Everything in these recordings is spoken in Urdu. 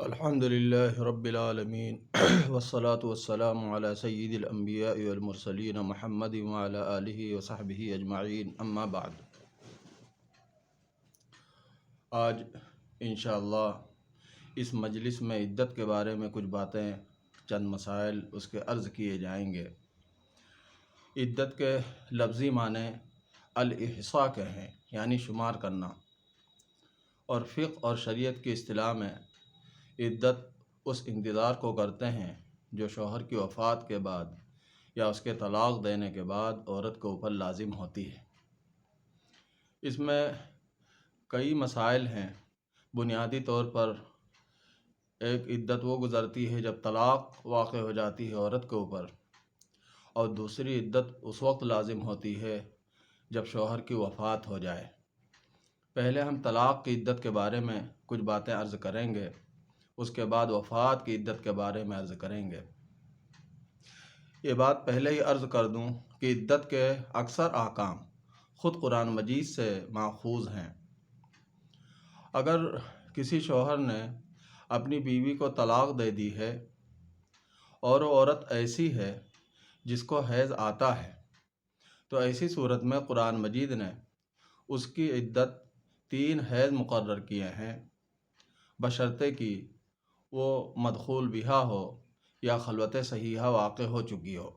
الحمد لله رب العالمين والصلاة والسلام على سيد الأنبياء والمرسلين محمد وعلى آله وصحبه أجمعين اما بعد۔ آج انشاءاللہ اس مجلس میں عدت کے بارے میں کچھ باتیں، چند مسائل اس کے عرض کیے جائیں گے۔ عدت کے لفظی معنی الاحصاء کے ہیں، یعنی شمار کرنا، اور فقہ اور شریعت کی اصطلاح میں عدت اس انتظار کو کرتے ہیں جو شوہر کی وفات کے بعد یا اس کے طلاق دینے کے بعد عورت کے اوپر لازم ہوتی ہے۔ اس میں کئی مسائل ہیں۔ بنیادی طور پر ایک عدت وہ گزرتی ہے جب طلاق واقع ہو جاتی ہے عورت کے اوپر، اور دوسری عدت اس وقت لازم ہوتی ہے جب شوہر کی وفات ہو جائے۔ پہلے ہم طلاق کی عدت کے بارے میں کچھ باتیں عرض کریں گے، اس کے بعد وفات کی عدت کے بارے میں عرض کریں گے۔ یہ بات پہلے ہی عرض کر دوں کہ عدت کے اکثر احکام خود قرآن مجید سے ماخوذ ہیں۔ اگر کسی شوہر نے اپنی بیوی کو طلاق دے دی ہے اور وہ عورت ایسی ہے جس کو حیض آتا ہے، تو ایسی صورت میں قرآن مجید نے اس کی عدت 3 حیض مقرر کیے ہیں، بشرطے کہ وہ مدخول بہا ہو یا خلوت صحیحہ واقع ہو چکی ہو۔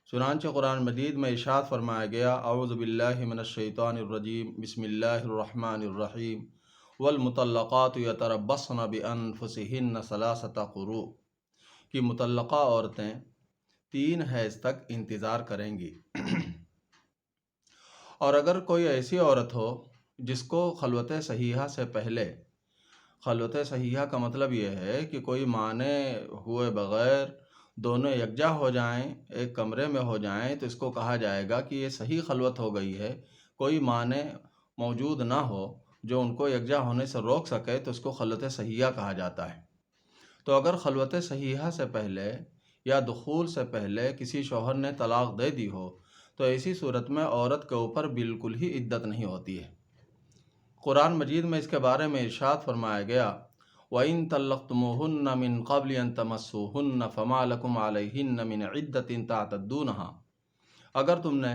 چنانچہ قرآن مجید میں ارشاد فرمایا گیا، اعوذ باللہ من الشیطان الرجیم، بسم اللہ الرحمن الرحیم، والمطلقات یتربصن بانفسہن ثلاثۃ قروء، کہ مطلقہ عورتیں 3 حیض تک انتظار کریں گی۔ اور اگر کوئی ایسی عورت ہو جس کو خلوت صحیحہ سے پہلے، خلوت صحیحہ کا مطلب یہ ہے کہ کوئی معنی ہوئے بغیر دونوں یکجا ہو جائیں، ایک کمرے میں ہو جائیں، تو اس کو کہا جائے گا کہ یہ صحیح خلوت ہو گئی ہے۔ کوئی معنی موجود نہ ہو جو ان کو یکجا ہونے سے روک سکے تو اس کو خلوت صحیحہ کہا جاتا ہے۔ تو اگر خلوت صحیحہ سے پہلے یا دخول سے پہلے کسی شوہر نے طلاق دے دی ہو تو ایسی صورت میں عورت کے اوپر بالکل ہی عدت نہیں ہوتی ہے۔ قرآن مجید میں اس کے بارے میں ارشاد فرمایا گیا، وَإِن طَلَّقْتُمُوهُنَّ مِن قَبْلِ أَن تَمَسُّوهُنَّ فَمَا لَكُمْ عَلَيْهِنَّ مِنْ عِدَّةٍ تَعْتَدُّونَهَا، اگر تم نے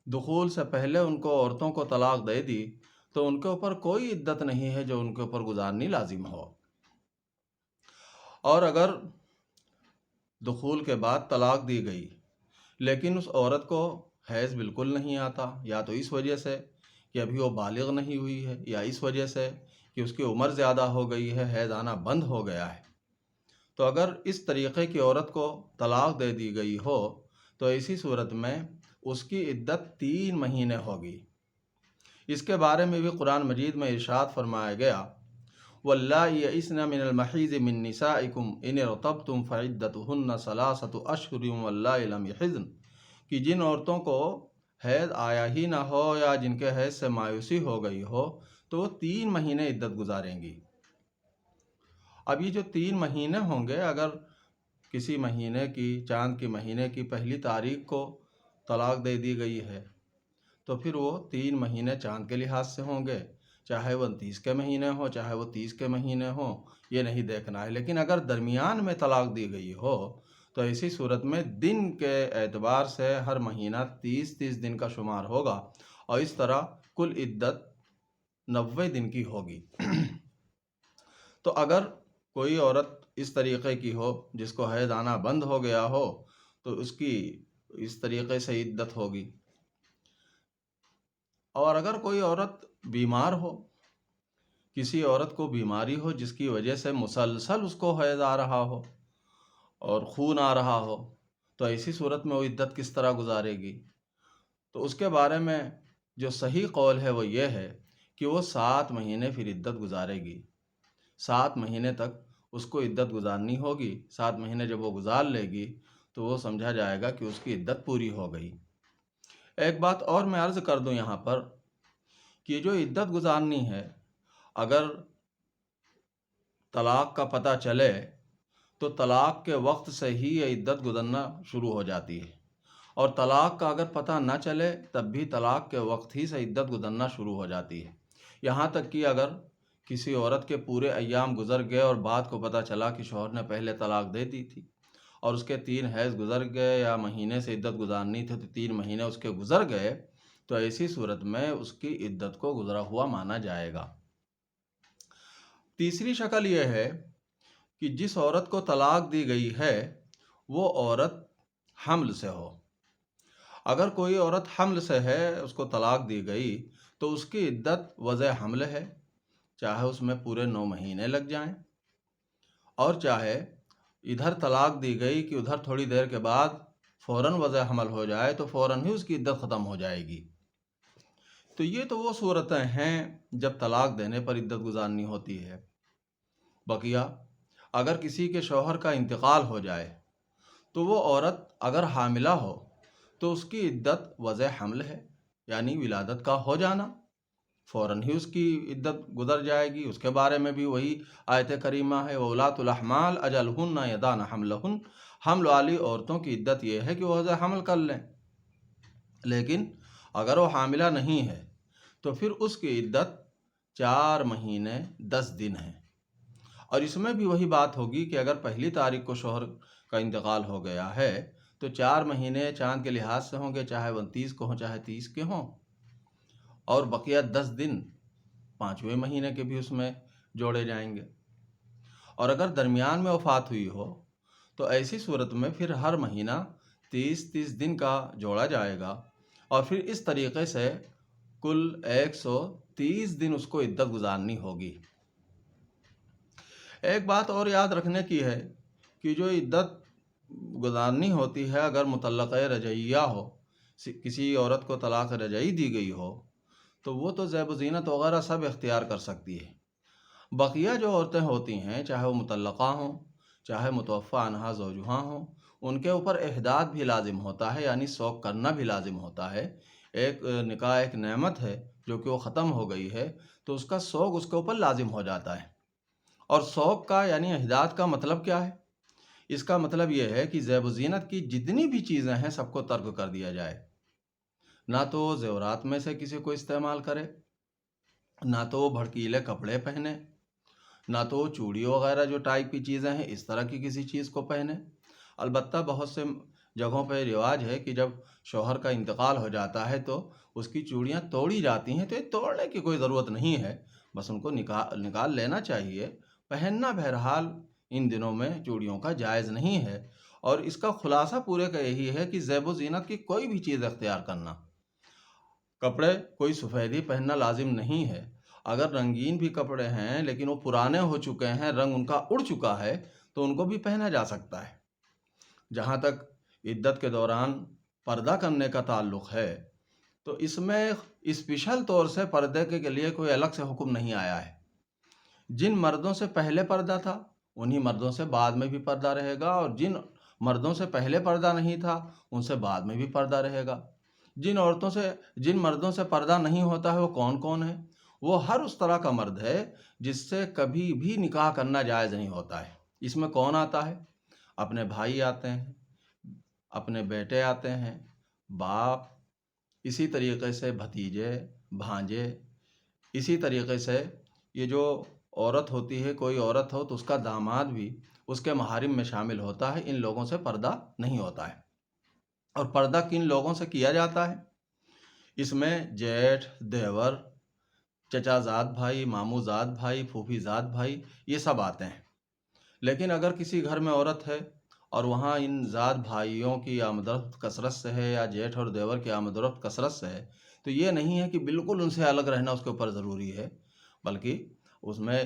دخول سے پہلے ان کو عورتوں کو طلاق دے دی تو ان کے اوپر کوئی عدت نہیں ہے جو ان کے اوپر گزارنی لازم ہو۔ اور اگر دخول کے بعد طلاق دی گئی لیکن اس عورت کو حیض بالکل نہیں آتا، یا تو اس وجہ سے کہ ابھی وہ بالغ نہیں ہوئی ہے، یا اس وجہ سے کہ اس کی عمر زیادہ ہو گئی ہے، حیض آنا بند ہو گیا ہے، تو اگر اس طریقے کی عورت کو طلاق دے دی گئی ہو تو ایسی صورت میں اس کی عدت 3 مہینے ہوگی۔ اس کے بارے میں بھی قرآن مجید میں ارشاد فرمایا گیا، وَاللَّائِي يَئِسْنَ مِنَ الْمَحِيضِ مِن نِّسَائِكُمْ إِنِ ارْتَبْتُمْ فَعِدَّتُهُنَّ 3 أَشْهُرٍ وَاللَّائِي لَمْ يَحِضْنَ، کہ جن عورتوں کو حیض آیا ہی نہ ہو یا جن کے حیض سے مایوسی ہو گئی ہو تو وہ 3 مہینے عدت گزاریں گی۔ اب یہ جو 3 مہینے ہوں گے، اگر کسی مہینے کی، چاند کی مہینے کی 1 تاریخ کو طلاق دے دی گئی ہے تو پھر وہ 3 مہینے چاند کے لحاظ سے ہوں گے، چاہے وہ 29 کے مہینے ہوں چاہے وہ 30 کے مہینے ہوں، یہ نہیں دیکھنا ہے۔ لیکن اگر درمیان میں طلاق دی گئی ہو تو ایسی صورت میں دن کے اعتبار سے ہر مہینہ 30 دن کا شمار ہوگا، اور اس طرح کل عدت 90 دن کی ہوگی۔ تو اگر کوئی عورت اس طریقے کی ہو جس کو حیض آنا بند ہو گیا ہو تو اس کی اس طریقے سے عدت ہوگی۔ اور اگر کوئی عورت بیمار ہو، کسی عورت کو بیماری ہو جس کی وجہ سے مسلسل اس کو حیض آ رہا ہو اور خون آ رہا ہو، تو ایسی صورت میں وہ عدت کس طرح گزارے گی؟ تو اس کے بارے میں جو صحیح قول ہے وہ یہ ہے کہ وہ 7 مہینے پھر عدت گزارے گی۔ 7 مہینے تک اس کو عدت گزارنی ہوگی۔ 7 مہینے جب وہ گزار لے گی تو وہ سمجھا جائے گا کہ اس کی عدت پوری ہو گئی۔ ایک بات اور میں عرض کر دوں یہاں پر کہ جو عدت گزارنی ہے، اگر طلاق کا پتہ چلے تو طلاق کے وقت سے ہی یہ عدت گزرنا شروع ہو جاتی ہے، اور طلاق کا اگر پتہ نہ چلے تب بھی طلاق کے وقت ہی سے عدت گزرنا شروع ہو جاتی ہے۔ یہاں تک کہ اگر کسی عورت کے پورے ایام گزر گئے اور بعد کو پتہ چلا کہ شوہر نے پہلے طلاق دے دی تھی اور اس کے 3 حیض گزر گئے یا مہینے سے عدت گزارنی تھی تو 3 مہینے اس کے گزر گئے، تو ایسی صورت میں اس کی عدت کو گزرا ہوا مانا جائے گا۔ تیسری شکل یہ ہے کہ جس عورت کو طلاق دی گئی ہے وہ عورت حمل سے ہو۔ اگر کوئی عورت حمل سے ہے، اس کو طلاق دی گئی، تو اس کی عدت وضع حمل ہے، چاہے اس میں پورے 9 مہینے لگ جائیں، اور چاہے ادھر طلاق دی گئی کہ ادھر تھوڑی دیر کے بعد فوراً وضع حمل ہو جائے تو فوراً ہی اس کی عدت ختم ہو جائے گی۔ تو یہ تو وہ صورتیں ہیں جب طلاق دینے پر عدت گزارنی ہوتی ہے۔ بقیہ اگر کسی کے شوہر کا انتقال ہو جائے تو وہ عورت اگر حاملہ ہو تو اس کی عدت وضع حمل ہے، یعنی ولادت کا ہو جانا، فوراً ہی اس کی عدت گزر جائے گی۔ اس کے بارے میں بھی وہی آیت کریمہ ہے، وَأُولَاتُ الْأَحْمَالِ أَجَلُهُنَّ يَضَعْنَ حَمْلَهُنَّ، حمل والی عورتوں کی عدت یہ ہے کہ وہ وضع حمل کر لیں۔ لیکن اگر وہ حاملہ نہیں ہے تو پھر اس کی عدت 4 مہینے 10 دن ہے، اور اس میں بھی وہی بات ہوگی کہ اگر پہلی تاریخ کو شوہر کا انتقال ہو گیا ہے تو 4 مہینے چاند کے لحاظ سے ہوں گے، چاہے 29 کو ہوں چاہے 30 کے ہوں، اور بقیہ 10 دن 5ویں مہینے کے بھی اس میں جوڑے جائیں گے۔ اور اگر درمیان میں وفات ہوئی ہو تو ایسی صورت میں پھر ہر مہینہ 30 دن کا جوڑا جائے گا، اور پھر اس طریقے سے کل 130 دن اس کو عدت گزارنی ہوگی۔ ایک بات اور یاد رکھنے کی ہے کہ جو عدت گزارنی ہوتی ہے، اگر مطلقہ رجعیہ ہو، کسی عورت کو طلاق رجعی دی گئی ہو، تو وہ تو زیب و زینت وغیرہ سب اختیار کر سکتی ہے۔ بقیہ جو عورتیں ہوتی ہیں، چاہے وہ مطلقہ ہوں چاہے متوفی عنہا زوجہا ہوں، ان کے اوپر احداد بھی لازم ہوتا ہے، یعنی سوگ کرنا بھی لازم ہوتا ہے۔ ایک نکاح ایک نعمت ہے جو کہ وہ ختم ہو گئی ہے، تو اس کا سوگ اس کے اوپر لازم ہو جاتا ہے۔ اور سوگ کا یعنی احداد کا مطلب کیا ہے؟ اس کا مطلب یہ ہے کہ زیب و زینت کی جتنی بھی چیزیں ہیں سب کو ترک کر دیا جائے، نہ تو وہ زیورات میں سے کسی کو استعمال کرے، نہ تو وہ بھڑکیلے کپڑے پہنے، نہ تو وہ چوڑی وغیرہ جو ٹائپ کی چیزیں ہیں اس طرح کی کسی چیز کو پہنے۔ البتہ بہت سے جگہوں پہ رواج ہے کہ جب شوہر کا انتقال ہو جاتا ہے تو اس کی چوڑیاں توڑی جاتی ہیں، تو یہ توڑنے کی کوئی ضرورت نہیں ہے، بس ان کو نکال لینا چاہیے۔ پہننا بہرحال ان دنوں میں چوڑیوں کا جائز نہیں ہے، اور اس کا خلاصہ پورے کا یہی ہے کہ زیب و زینت کی کوئی بھی چیز اختیار کرنا، کپڑے کوئی سفیدی پہننا لازم نہیں ہے۔ اگر رنگین بھی کپڑے ہیں لیکن وہ پرانے ہو چکے ہیں، رنگ ان کا اڑ چکا ہے، تو ان کو بھی پہنا جا سکتا ہے۔ جہاں تک عدت کے دوران پردہ کرنے کا تعلق ہے تو اس میں اسپیشل طور سے پردے کے لیے کوئی الگ سے حکم نہیں آیا ہے۔ جن مردوں سے پہلے پردہ تھا انہی مردوں سے بعد میں بھی پردہ رہے گا، اور جن مردوں سے پہلے پردہ نہیں تھا ان سے بعد میں بھی پردہ رہے گا۔ جن مردوں سے پردہ نہیں ہوتا ہے وہ کون کون ہے؟ وہ ہر اس طرح کا مرد ہے جس سے کبھی بھی نکاح کرنا جائز نہیں ہوتا ہے۔ اس میں کون آتا ہے؟ اپنے بھائی آتے ہیں، اپنے بیٹے آتے ہیں، باپ، اسی طریقے سے بھتیجے، بھانجے، اسی طریقے سے یہ جو عورت ہوتی ہے، کوئی عورت ہو تو اس کا داماد بھی اس کے محارم میں شامل ہوتا ہے۔ ان لوگوں سے پردہ نہیں ہوتا ہے۔ اور پردہ کن لوگوں سے کیا جاتا ہے؟ اس میں جیٹھ، دیور، چچا زاد بھائی، ماموں زاد بھائی، پھوپھی زاد بھائی، یہ سب آتے ہیں۔ لیکن اگر کسی گھر میں عورت ہے اور وہاں ان زاد بھائیوں کی آمد و رفت کثرت سے ہے، یا جیٹھ اور دیور کی آمد و رفت کثرت سے ہے، تو یہ نہیں ہے کہ بالکل ان سے الگ رہنا اس کے اوپر ضروری ہے، بلکہ اس میں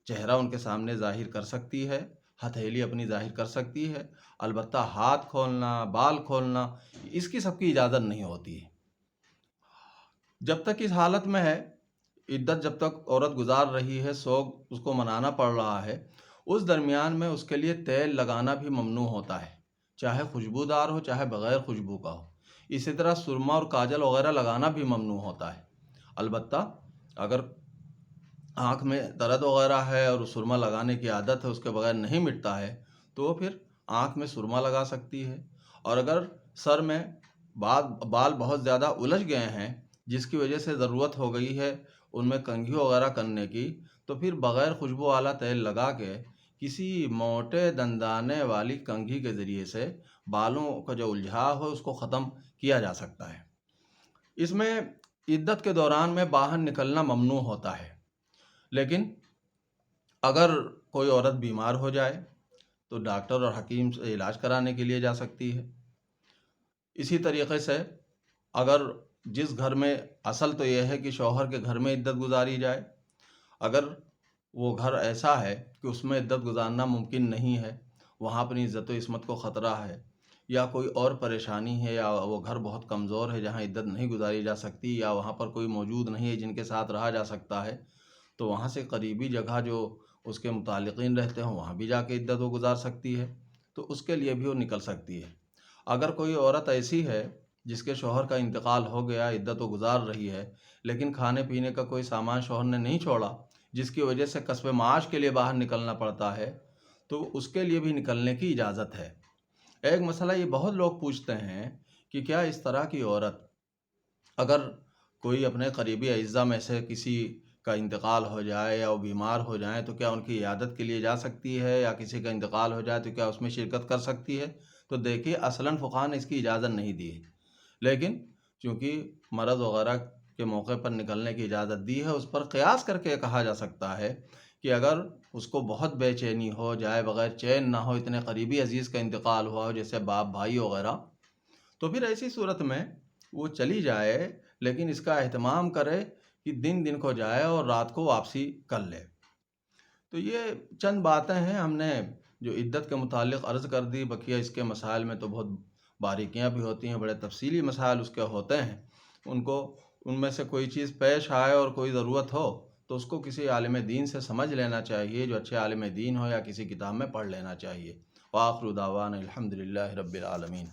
چہرہ ان کے سامنے ظاہر کر سکتی ہے، ہتھیلی اپنی ظاہر کر سکتی ہے، البتہ ہاتھ کھولنا، بال کھولنا، اس کی سب کی اجازت نہیں ہوتی ہے۔ جب تک اس حالت میں ہے، عدت جب تک عورت گزار رہی ہے، سوگ اس کو منانا پڑ رہا ہے، اس درمیان میں اس کے لیے تیل لگانا بھی ممنوع ہوتا ہے، چاہے خوشبودار ہو چاہے بغیر خوشبو کا ہو۔ اسی طرح سرما اور کاجل وغیرہ لگانا بھی ممنوع ہوتا ہے۔ البتہ اگر آنکھ میں درد وغیرہ ہے اور سرما لگانے کی عادت ہے، اس کے بغیر نہیں مٹتا ہے، تو وہ پھر آنکھ میں سرما لگا سکتی ہے۔ اور اگر سر میں بال بہت زیادہ الجھ گئے ہیں جس کی وجہ سے ضرورت ہو گئی ہے ان میں کنگھی وغیرہ کرنے کی، تو پھر بغیر خوشبو والا تیل لگا کے کسی موٹے دندانے والی کنگھی کے ذریعے سے بالوں کا جو الجھاؤ ہے اس کو ختم کیا جا سکتا ہے۔ اس میں عدت کے دوران میں باہر نکلنا ممنوع ہوتا ہے، لیکن اگر کوئی عورت بیمار ہو جائے تو ڈاکٹر اور حکیم سے علاج کرانے کے لیے جا سکتی ہے۔ اسی طریقے سے اگر جس گھر میں، اصل تو یہ ہے کہ شوہر کے گھر میں عدت گزاری جائے، اگر وہ گھر ایسا ہے کہ اس میں عدت گزارنا ممکن نہیں ہے، وہاں اپنی عزت و عصمت کو خطرہ ہے، یا کوئی اور پریشانی ہے، یا وہ گھر بہت کمزور ہے جہاں عدت نہیں گزاری جا سکتی، یا وہاں پر کوئی موجود نہیں ہے جن کے ساتھ رہا جا سکتا ہے، تو وہاں سے قریبی جگہ جو اس کے متعلقین رہتے ہیں وہاں بھی جا کے عدت وہ گزار سکتی ہے، تو اس کے لیے بھی وہ نکل سکتی ہے۔ اگر کوئی عورت ایسی ہے جس کے شوہر کا انتقال ہو گیا، عدت و گزار رہی ہے، لیکن کھانے پینے کا کوئی سامان شوہر نے نہیں چھوڑا، جس کی وجہ سے کسب معاش کے لیے باہر نکلنا پڑتا ہے، تو اس کے لیے بھی نکلنے کی اجازت ہے۔ ایک مسئلہ یہ بہت لوگ پوچھتے ہیں کہ کیا اس طرح کی عورت اگر کوئی اپنے قریبی اعزاء میں سے کسی کا انتقال ہو جائے یا وہ بیمار ہو جائیں تو کیا ان کی عیادت کے لیے جا سکتی ہے، یا کسی کا انتقال ہو جائے تو کیا اس میں شرکت کر سکتی ہے؟ تو دیکھیے، اصلاً فقہا نے اس کی اجازت نہیں دی ہے، لیکن چونکہ مرض وغیرہ کے موقع پر نکلنے کی اجازت دی ہے، اس پر قیاس کر کے کہا جا سکتا ہے کہ اگر اس کو بہت بے چینی ہو جائے، بغیر چین نہ ہو، اتنے قریبی عزیز کا انتقال ہوا ہو جیسے باپ بھائی وغیرہ، تو پھر ایسی صورت میں وہ چلی جائے، لیکن اس کا اہتمام کرے کہ دن دن کو جائے اور رات کو واپسی کر لے۔ تو یہ چند باتیں ہیں ہم نے جو عدت کے متعلق عرض کر دی، بقیہ اس کے مسائل میں تو بہت باریکیاں بھی ہوتی ہیں، بڑے تفصیلی مسائل اس کے ہوتے ہیں، ان میں سے کوئی چیز پیش آئے اور کوئی ضرورت ہو تو اس کو کسی عالم دین سے سمجھ لینا چاہیے، جو اچھے عالم دین ہو، یا کسی کتاب میں پڑھ لینا چاہیے۔ وآخر دعوانا الحمدللہ رب العالمین۔